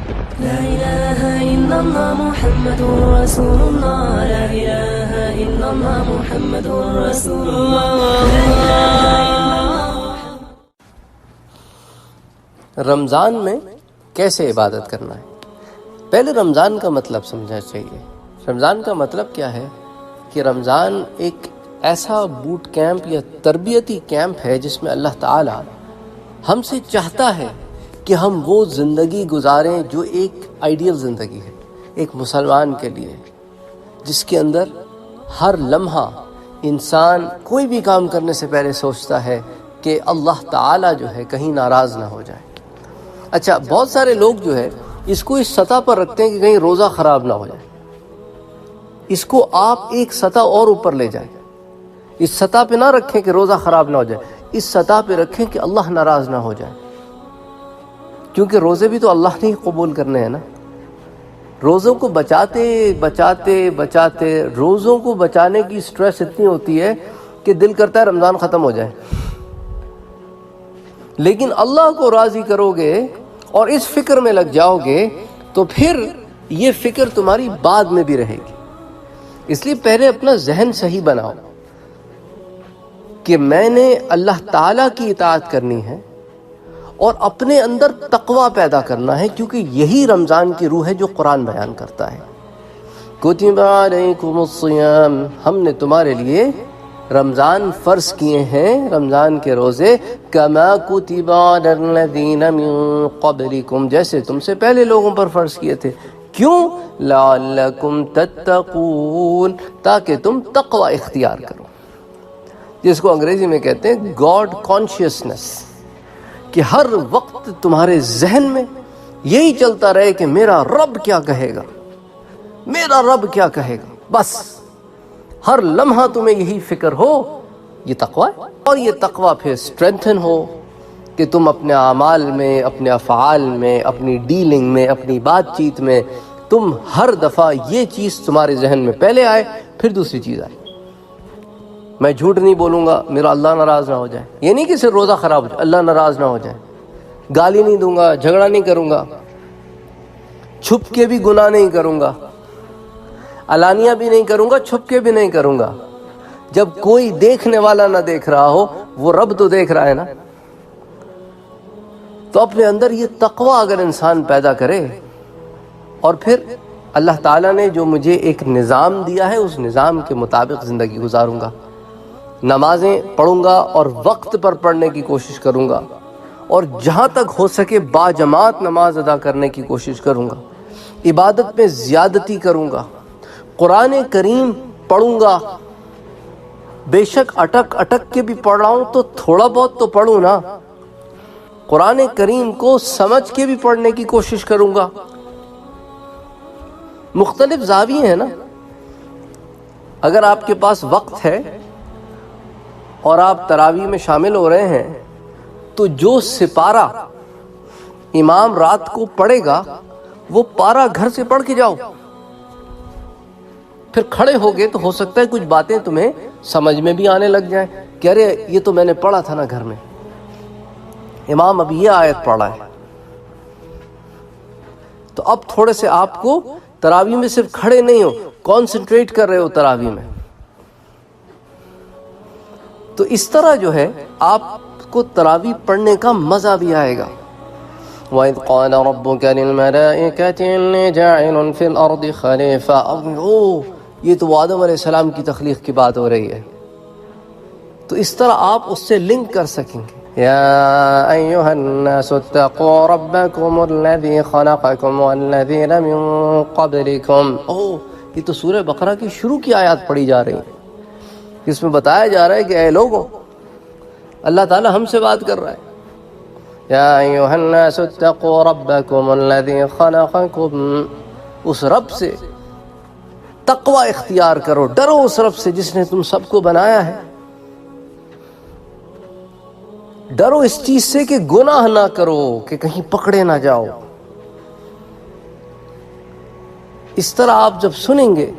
لا إله إلا الله محمد رسول الله لا إله إلا الله محمد رسول الله لا إله إلا الله. رمضان میں کیسے عبادت کرنا ہے؟ پہلے رمضان کا مطلب سمجھنا چاہیے. رمضان کا مطلب کیا ہے کہ رمضان ایک ایسا بوٹ کیمپ یا تربیتی کیمپ ہے جس میں اللہ تعالی ہم سے چاہتا ہے کہ ہم وہ زندگی گزاریں جو ایک آئیڈیل زندگی ہے ایک مسلمان کے لیے، جس کے اندر ہر لمحہ انسان کوئی بھی کام کرنے سے پہلے سوچتا ہے کہ اللہ تعالی جو ہے کہیں ناراض نہ ہو جائے. اچھا، بہت سارے لوگ جو ہے اس کو اس سطح پر رکھتے ہیں کہ کہیں روزہ خراب نہ ہو جائے. اس کو آپ ایک سطح اور اوپر لے جائیں. اس سطح پہ نہ رکھیں کہ روزہ خراب نہ ہو جائے، اس سطح پہ رکھیں کہ اللہ ناراض نہ ہو جائے. کیونکہ روزے بھی تو اللہ نے ہی قبول کرنے ہیں نا. روزوں کو بچاتے روزوں کو بچانے کی سٹریس اتنی ہوتی ہے کہ دل کرتا ہے رمضان ختم ہو جائے. لیکن اللہ کو راضی کرو گے اور اس فکر میں لگ جاؤ گے تو پھر یہ فکر تمہاری بعد میں بھی رہے گی. اس لیے پہلے اپنا ذہن صحیح بناؤ کہ میں نے اللہ تعالیٰ کی اطاعت کرنی ہے اور اپنے اندر تقوی پیدا کرنا ہے، کیونکہ یہی رمضان کی روح ہے جو قرآن بیان کرتا ہے. کتب علیکم الصیام، ہم نے تمہارے لیے رمضان فرض کیے ہیں، رمضان کے روزے، کما کتب علی الذین من قبلکم، جیسے تم سے پہلے لوگوں پر فرض کیے تھے. کیوں؟ لعلکم تتقون، تاکہ تم تقوی اختیار کرو، جس کو انگریزی میں کہتے ہیں گاڈ کانشیسنس، کہ ہر وقت تمہارے ذہن میں یہی چلتا رہے کہ میرا رب کیا کہے گا، میرا رب کیا کہے گا. بس ہر لمحہ تمہیں یہی فکر ہو. یہ تقوی ہے. اور یہ تقوی پھر اسٹرینتھن ہو کہ تم اپنے اعمال میں، اپنے افعال میں، اپنی ڈیلنگ میں، اپنی بات چیت میں تم ہر دفعہ یہ چیز تمہارے ذہن میں پہلے آئے پھر دوسری چیز آئے. میں جھوٹ نہیں بولوں گا میرا اللہ ناراض نہ ہو جائے. یہ نہیں کہ صرف روزہ خراب ہو جائے، اللہ ناراض نہ ہو جائے. گالی نہیں دوں گا، جھگڑا نہیں کروں گا، چھپ کے بھی گناہ نہیں کروں گا، علانیہ بھی نہیں کروں گا، چھپ کے بھی نہیں کروں گا. جب کوئی دیکھنے والا نہ دیکھ رہا ہو، وہ رب تو دیکھ رہا ہے نا. تو اپنے اندر یہ تقوی اگر انسان پیدا کرے، اور پھر اللہ تعالیٰ نے جو مجھے ایک نظام دیا ہے اس نظام کے مطابق زندگی گزاروں گا. نمازیں پڑھوں گا اور وقت پر پڑھنے کی کوشش کروں گا، اور جہاں تک ہو سکے باجماعت نماز ادا کرنے کی کوشش کروں گا. عبادت میں زیادتی کروں گا. قرآن کریم پڑھوں گا، بے شک اٹک کے بھی پڑھ رہا ہوں تو تھوڑا بہت تو پڑھوں نا. قرآن کریم کو سمجھ کے بھی پڑھنے کی کوشش کروں گا. مختلف زاویے ہیں نا. اگر آپ کے پاس وقت ہے اور آپ تراویح میں شامل ہو رہے ہیں تو جو سپارہ امام رات کو پڑھے گا وہ پارہ گھر سے پڑھ کے جاؤ. پھر کھڑے ہوگے تو ہو سکتا ہے کچھ باتیں تمہیں سمجھ میں بھی آنے لگ جائیں کہ ارے یہ تو میں نے پڑھا تھا نا گھر میں، امام اب یہ آیت پڑھا ہے. تو اب تھوڑے سے آپ کو تراویح میں صرف کھڑے نہیں ہو، کانسنٹریٹ کر رہے ہو تراویح میں. تو اس طرح جو ہے آپ کو تراویح پڑھنے کا مزہ بھی آئے گا. وَإِذْ قَالَ رَبُّكَ لِلْمَلَائِكَةِ إِنِّي جَاعِلٌ فِي الْأَرْضِ خَلِيفَةً. یہ تو آدم علیہ السلام کی تخلیق کی بات ہو رہی ہے. تو اس طرح آپ اس سے لنک کر سکیں گے. يَا أَيُّهَا النَّاسُ اتَّقُوا رَبَّكُمُ الَّذِي خَلَقَكُمْ وَالَّذِينَ مِن قَبْلِكُمْ. یہ تو سورہ بقرہ کی شروع کی آیات پڑھی جا رہی ہیں، اس میں بتایا جا رہا ہے کہ اے لوگوں، اللہ تعالیٰ ہم سے بات کر رہا ہے. یا ایھا الناس اتقوا ربکم الذی خلقکم، اس رب سے تقوی اختیار کرو، ڈرو اس رب سے جس نے تم سب کو بنایا ہے. ڈرو اس چیز سے کہ گناہ نہ کرو، کہ کہیں پکڑے نہ جاؤ. اس طرح آپ جب سنیں گے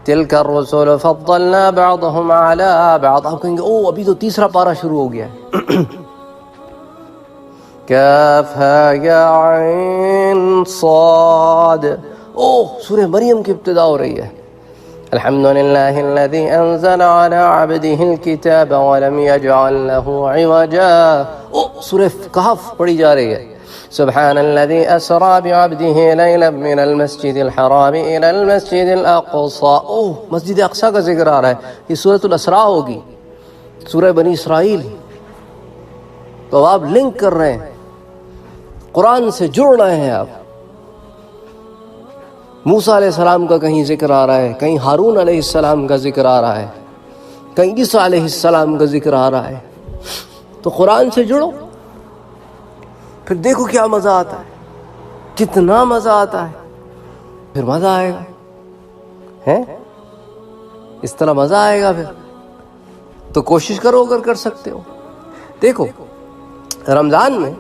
تلک الرسل فضلنا بعضهم على بعض، آپ کہیں گے او ابھی تو تیسرا پارہ شروع ہو گیا ہے. کاف ہا یا عین صاد. سورہ مریم کی ابتدا ہو رہی ہے. الحمد للہ الذی انزل علی عبدہ الکتاب ولم یجعل لہ عوجا. سورہ کہف پڑھی جا رہی ہے. سبحان الذي أسرى بعبده ليلا من المسجد الحرام إلى المسجد الأقصى. مسجد اقصی کا ذکر آ رہا ہے. یہ سورۃ الاسراء ہوگی, سورہ بنی اسرائیل. تو آپ لنک کر رہے ہیں, قرآن سے جڑ رہے ہیں آپ. موسیٰ علیہ السلام کا کہیں ذکر آ رہا ہے, کہیں ہارون علیہ السلام کا ذکر آ رہا ہے, کہیں عیسیٰ علیہ السلام کا ذکر آ رہا ہے. تو قرآن سے جڑو, پھر دیکھو کیا مزہ آتا ہے, کتنا مزہ آتا ہے. پھر مزہ آئے گا, ہے اس طرح مزہ آئے گا. پھر تو کوشش کرو اگر کر سکتے ہو. دیکھو رمضان میں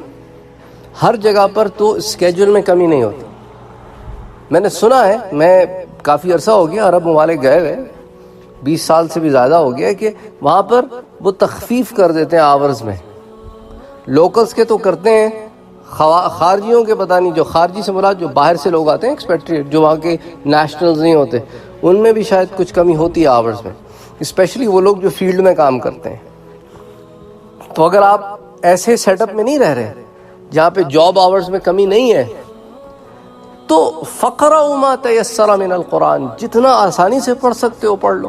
ہر جگہ پر تو اسکیجول میں کمی نہیں ہوتی. میں نے سنا ہے, میں کافی عرصہ ہو گیا عرب ممالک گئے ہوئے, 20 سال سے بھی زیادہ ہو گیا, کہ وہاں پر وہ تخفیف کر دیتے ہیں آورز میں. لوکلز کے تو کرتے ہیں, خارجیوں کے پتہ نہیں, جو خارجی سے مراد جو باہر سے لوگ آتے ہیں ایکسپیکٹریٹ, جو وہاں کے نیشنلز نہیں ہوتے, ان میں بھی شاید کچھ کمی ہوتی ہے آورز میں, اسپیشلی وہ لوگ جو فیلڈ میں کام کرتے ہیں. تو اگر آپ ایسے سیٹ اپ میں نہیں رہ رہے جہاں پہ جاب آورز میں کمی نہیں ہے, تو فقرؤ ما تیسر من القرآن, جتنا آسانی سے پڑھ سکتے ہو پڑھ لو.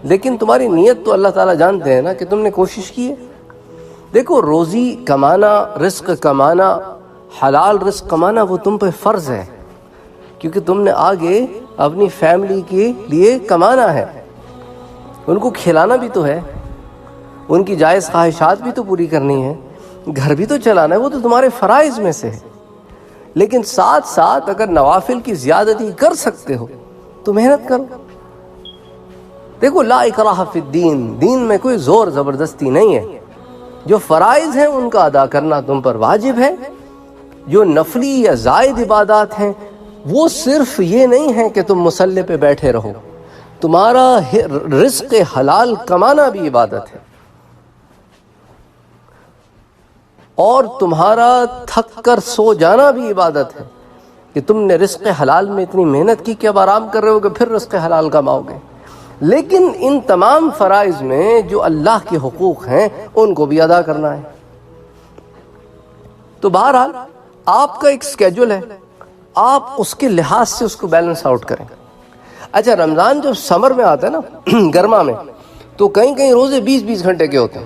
لیکن تمہاری نیت تو اللہ تعالیٰ جانتے ہیں نا کہ تم نے کوشش کی ہے. دیکھو روزی کمانا, رزق کمانا, حلال رزق کمانا وہ تم پہ فرض ہے, کیونکہ تم نے آگے اپنی فیملی کے لیے کمانا ہے. ان کو کھلانا بھی تو ہے, ان کی جائز خواہشات بھی تو پوری کرنی ہے, گھر بھی تو چلانا ہے, وہ تو تمہارے فرائض میں سے ہے. لیکن ساتھ ساتھ اگر نوافل کی زیادتی کر سکتے ہو تو محنت کرو. دیکھو لا اکراہ فی الدین, دین میں کوئی زور زبردستی نہیں ہے. جو فرائض ہیں ان کا ادا کرنا تم پر واجب ہے. جو نفلی یا زائد عبادات ہیں وہ صرف یہ نہیں ہے کہ تم مصلی پہ بیٹھے رہو, تمہارا رزق حلال کمانا بھی عبادت ہے, اور تمہارا تھک کر سو جانا بھی عبادت ہے. کہ تم نے رزق حلال میں اتنی محنت کی کہ اب آرام کر رہے ہو کہ پھر رزق حلال کماؤ گے. لیکن ان تمام فرائض میں جو اللہ کے حقوق ہیں ان کو بھی ادا کرنا ہے. تو بہرحال آپ کا ایک سکیجول ہے, آپ اس کے لحاظ سے اس کو بیلنس آؤٹ کریں. اچھا رمضان جب سمر میں آتا ہے نا, گرما میں, تو کہیں کہیں روزے 20-20 گھنٹے کے ہوتے ہیں.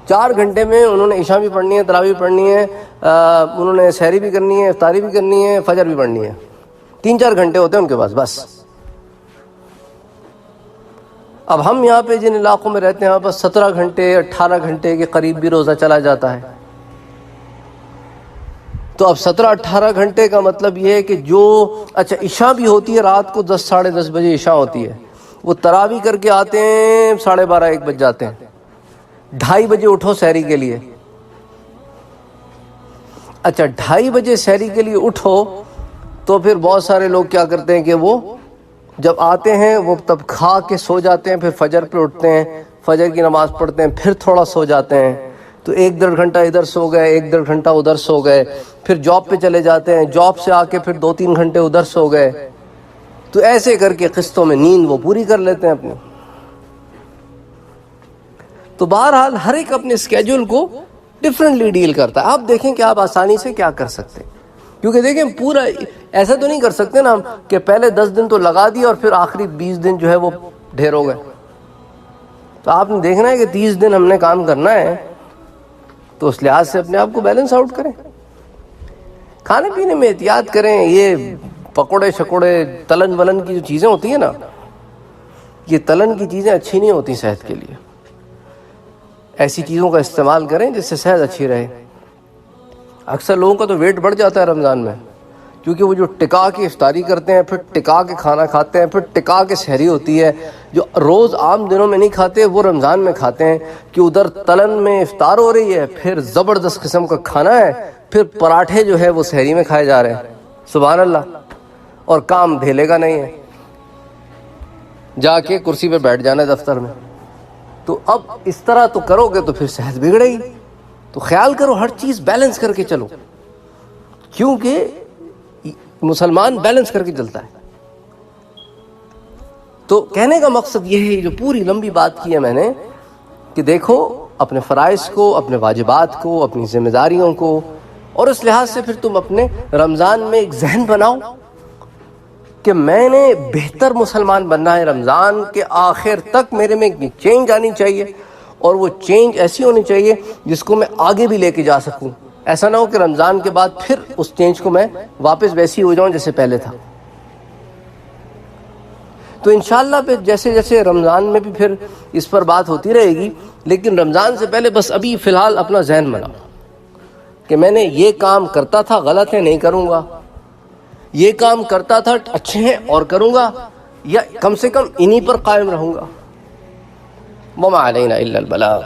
4 گھنٹے میں انہوں نے عشاء بھی پڑھنی ہے, تراویح بھی پڑھنی ہے, انہوں نے سحری بھی کرنی ہے, افطاری بھی کرنی ہے, فجر بھی پڑھنی ہے. 3-4 گھنٹے ہوتے ہیں ان کے پاس بس. اب ہم یہاں پہ جن علاقوں میں رہتے ہیں وہاں پر 17 گھنٹے 18 گھنٹے کے قریب بھی روزہ چلا جاتا ہے. تو اب 17-18 گھنٹے کا مطلب یہ ہے کہ جو اچھا عشاء بھی ہوتی ہے رات کو 10 ساڑھے 10 بجے عشاء ہوتی ہے, وہ تراویح کر کے آتے ہیں 12:30-1 بج جاتے ہیں. 2:30 بجے اٹھو سحری کے لیے. اچھا 2:30 بجے سحری کے لیے اٹھو تو پھر بہت سارے لوگ کیا کرتے ہیں کہ وہ جب آتے ہیں وہ تب کھا کے سو جاتے ہیں, پھر فجر پہ اٹھتے ہیں, فجر کی نماز پڑھتے ہیں, پھر تھوڑا سو جاتے ہیں. تو 1-1.5 گھنٹہ ادھر سو گئے, 1-1.5 گھنٹہ ادھر سو گئے, پھر جاب پہ چلے جاتے ہیں, جاب سے آ کے پھر 2-3 گھنٹے ادھر سو گئے. تو ایسے کر کے قسطوں میں نیند وہ پوری کر لیتے ہیں اپنی. تو بہرحال ہر ایک اپنے اسکیجول کو ڈفرینٹلی ڈیل کرتا ہے. آپ دیکھیں کہ آپ آسانی سے کیا کر سکتے ہیں, کیونکہ دیکھیں پورا ایسا تو نہیں کر سکتے نا ہم کہ پہلے 10 دن تو لگا دیا اور پھر آخری 20 دن جو ہے وہ ڈھیر ہو گئے. تو آپ نے دیکھنا ہے کہ 30 دن ہم نے کام کرنا ہے, تو اس لحاظ سے اپنے آپ کو بیلنس آؤٹ کریں. کھانے پینے میں احتیاط کریں. یہ پکوڑے شکوڑے تلن ولن کی جو چیزیں ہوتی ہیں نا, یہ تلن کی چیزیں اچھی نہیں ہوتی صحت کے لیے. ایسی چیزوں کا استعمال کریں جس سے صحت اچھی رہے. اکثر لوگوں کا تو ویٹ بڑھ جاتا ہے رمضان میں, کیونکہ وہ جو ٹکا کے افطاری کرتے ہیں, پھر ٹکا کے کھانا کھاتے ہیں, پھر ٹکا کے سحری ہوتی ہے. جو روز عام دنوں میں نہیں کھاتے وہ رمضان میں کھاتے ہیں, کہ ادھر تلن میں افطار ہو رہی ہے, پھر زبردست قسم کا کھانا ہے, پھر پراٹھے جو ہے وہ سحری میں کھائے جا رہے ہیں. سبحان اللہ. اور کام دھیلے کا نہیں ہے, جا کے کرسی پہ بیٹھ جانا ہے دفتر میں. تو اب اس طرح تو کرو گے تو پھر صحت بگڑے گی. تو خیال کرو ہر چیز بیلنس کر کے چلو، کیونکہ مسلمان بیلنس کر کے چلتا ہے۔ تو کہنے کا مقصد یہ ہے، جو پوری لمبی بات کی ہے میں نے، کہ دیکھو اپنے فرائض کو، اپنے واجبات کو، اپنی ذمہ داریوں کو، اور اس لحاظ سے پھر تم اپنے رمضان میں ایک ذہن بناؤ کہ میں نے بہتر مسلمان بننا ہے، رمضان کے آخر تک میرے میں ایک چینج آنی چاہیے، اور وہ چینج ایسی ہونی چاہیے جس کو میں آگے بھی لے کے جا سکوں۔ ایسا نہ ہو کہ رمضان کے بعد پھر اس چینج کو میں واپس ویسی ہو جاؤں جیسے پہلے تھا۔ تو انشاءاللہ پھر جیسے جیسے رمضان میں بھی پھر اس پر بات ہوتی رہے گی، لیکن رمضان سے پہلے بس ابھی فی الحال اپنا ذہن بناؤ کہ میں نے یہ کام کرتا تھا، غلط ہے نہیں کروں گا، یہ کام کرتا تھا اچھے ہیں اور کروں گا، یا کم سے کم انہی پر قائم رہوں گا۔ وما علینا الا البلاغ۔